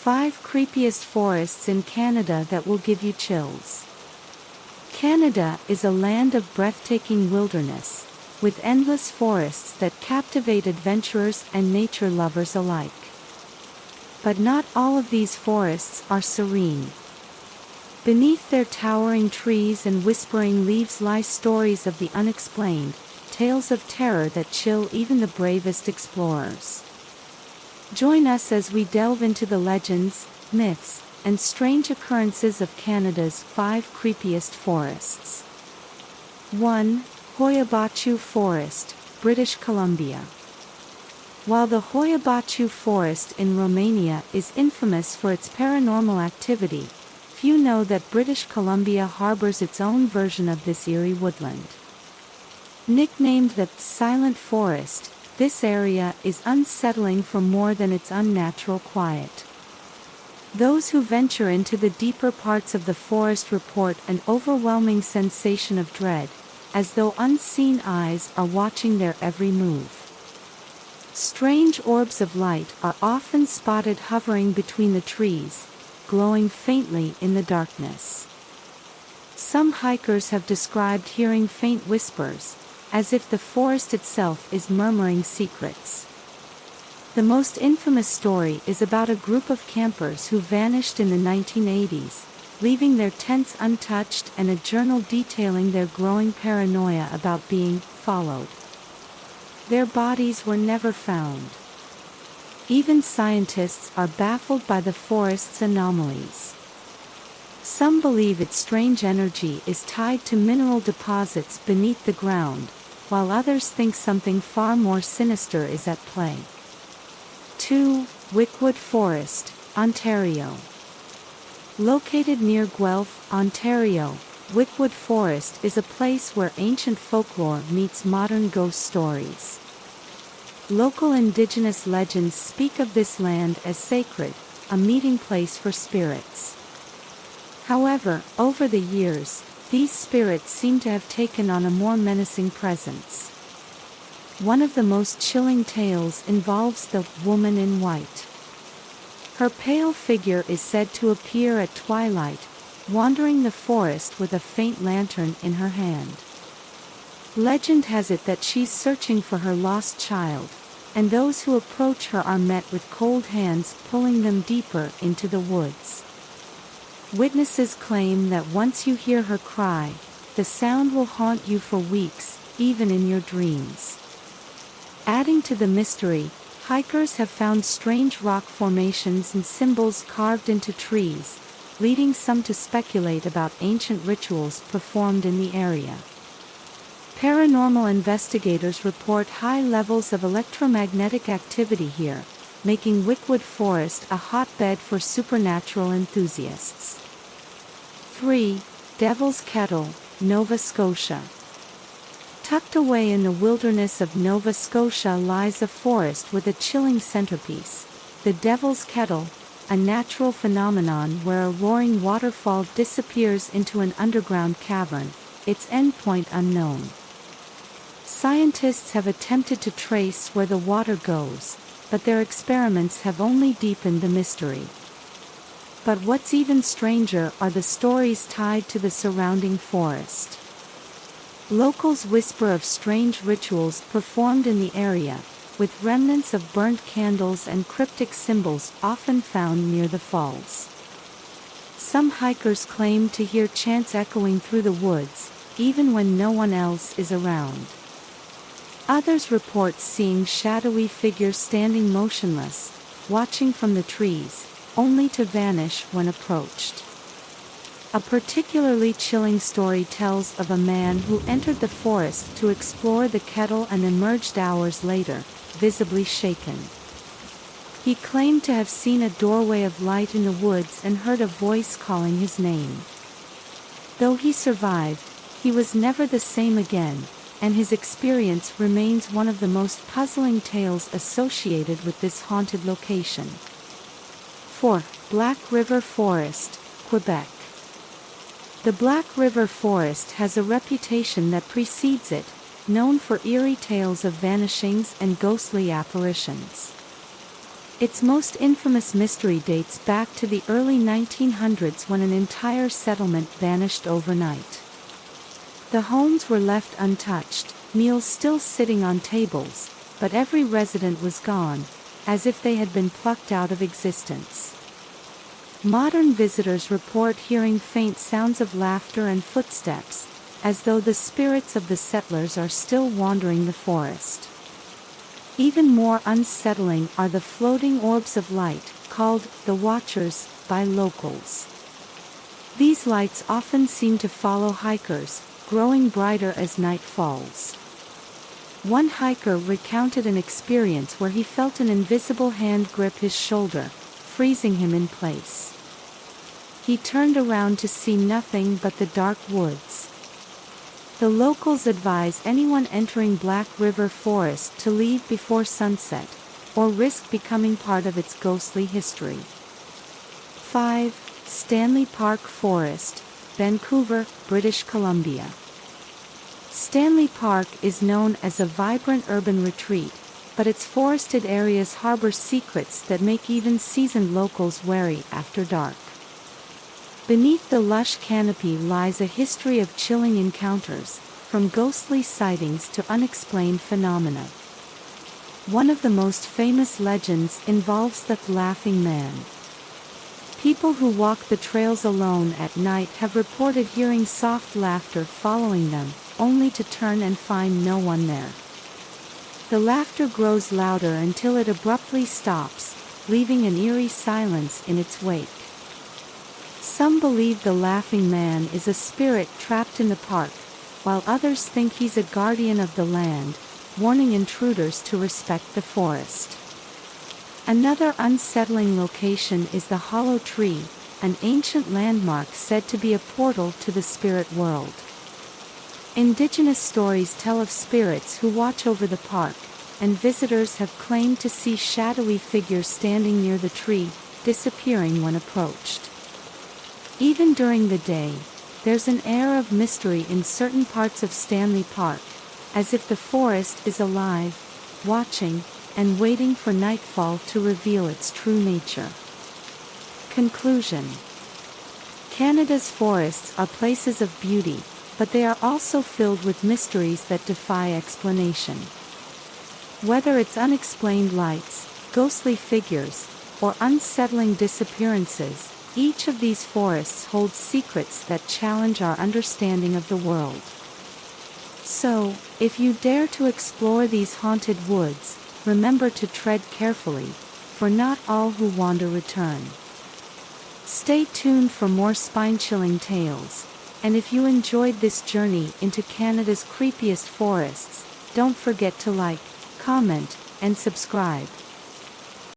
5 creepiest forests in Canada that will give you chills. Canada is a land of breathtaking wilderness, with endless forests that captivate adventurers and nature lovers alike. But not all of these forests are serene. Beneath their towering trees and whispering leaves lie stories of the unexplained, tales of terror that chill even the bravest explorers. Join us as we delve into the legends, myths, and strange occurrences of Canada's 5 creepiest forests. 1. Hoia-Baciu Forest, British Columbia. While the Hoia-Baciu Forest in Romania is infamous for its paranormal activity, few know that British Columbia harbors its own version of this eerie woodland. Nicknamed the Silent Forest, this area is unsettling for more than its unnatural quiet. Those who venture into the deeper parts of the forest report an overwhelming sensation of dread, as though unseen eyes are watching their every move. Strange orbs of light are often spotted hovering between the trees, glowing faintly in the darkness. Some hikers have described hearing faint whispers, as if the forest itself is murmuring secrets. The most infamous story is about a group of campers who vanished in the 1980s, leaving their tents untouched and a journal detailing their growing paranoia about being followed. Their bodies were never found. Even scientists are baffled by the forest's anomalies. Some believe its strange energy is tied to mineral deposits beneath the ground, while others think something far more sinister is at play. 2. Wickwood Forest, Ontario. Located near Guelph, Ontario, Wickwood Forest is a place where ancient folklore meets modern ghost stories. Local indigenous legends speak of this land as sacred, a meeting place for spirits. However, over the years, these spirits seem to have taken on a more menacing presence. One of the most chilling tales involves the woman in white. Her pale figure is said to appear at twilight, wandering the forest with a faint lantern in her hand. Legend has it that she's searching for her lost child, and those who approach her are met with cold hands pulling them deeper into the woods. Witnesses claim that once you hear her cry, the sound will haunt you for weeks, even in your dreams. Adding to the mystery, hikers have found strange rock formations and symbols carved into trees, leading some to speculate about ancient rituals performed in the area. Paranormal investigators report high levels of electromagnetic activity here, making Wickwood Forest a hotbed for supernatural enthusiasts. 3. Devil's Kettle, Nova Scotia. Tucked away in the wilderness of Nova Scotia lies a forest with a chilling centerpiece, the Devil's Kettle, a natural phenomenon where a roaring waterfall disappears into an underground cavern, its endpoint unknown. Scientists have attempted to trace where the water goes, but their experiments have only deepened the mystery. But what's even stranger are the stories tied to the surrounding forest. Locals whisper of strange rituals performed in the area, with remnants of burnt candles and cryptic symbols often found near the falls. Some hikers claim to hear chants echoing through the woods, even when no one else is around. Others report seeing shadowy figures standing motionless, watching from the trees, only to vanish when approached. A particularly chilling story tells of a man who entered the forest to explore the kettle and emerged hours later, visibly shaken. He claimed to have seen a doorway of light in the woods and heard a voice calling his name. Though he survived, he was never the same again, and his experience remains one of the most puzzling tales associated with this haunted location. 4. Black River Forest, Quebec. The Black River Forest has a reputation that precedes it, known for eerie tales of vanishings and ghostly apparitions. Its most infamous mystery dates back to the early 1900s when an entire settlement vanished overnight. The homes were left untouched, meals still sitting on tables, but every resident was gone, as if they had been plucked out of existence. Modern visitors report hearing faint sounds of laughter and footsteps, as though the spirits of the settlers are still wandering the forest. Even more unsettling are the floating orbs of light, called the Watchers by locals. These lights often seem to follow hikers, growing brighter as night falls. One hiker recounted an experience where he felt an invisible hand grip his shoulder, freezing him in place. He turned around to see nothing but the dark woods. The locals advise anyone entering Black River Forest to leave before sunset, or risk becoming part of its ghostly history. 5. Stanley Park Forest, Vancouver, British Columbia. Stanley Park is known as a vibrant urban retreat, but its forested areas harbor secrets that make even seasoned locals wary after dark. Beneath the lush canopy lies a history of chilling encounters, from ghostly sightings to unexplained phenomena. One of the most famous legends involves the Laughing Man. People who walk the trails alone at night have reported hearing soft laughter following them, only to turn and find no one there. The laughter grows louder until it abruptly stops, leaving an eerie silence in its wake. Some believe the Laughing Man is a spirit trapped in the park, while others think he's a guardian of the land, warning intruders to respect the forest. Another unsettling location is the Hollow Tree, an ancient landmark said to be a portal to the spirit world. Indigenous stories tell of spirits who watch over the park, and visitors have claimed to see shadowy figures standing near the tree, disappearing when approached. Even during the day, there's an air of mystery in certain parts of Stanley Park, as if the forest is alive, watching, and waiting for nightfall to reveal its true nature. Conclusion. Canada's forests are places of beauty, but they are also filled with mysteries that defy explanation. Whether it's unexplained lights, ghostly figures, or unsettling disappearances, each of these forests holds secrets that challenge our understanding of the world. So, if you dare to explore these haunted woods, remember to tread carefully, for not all who wander return. Stay tuned for more spine-chilling tales, and if you enjoyed this journey into Canada's creepiest forests, don't forget to like, comment, and subscribe.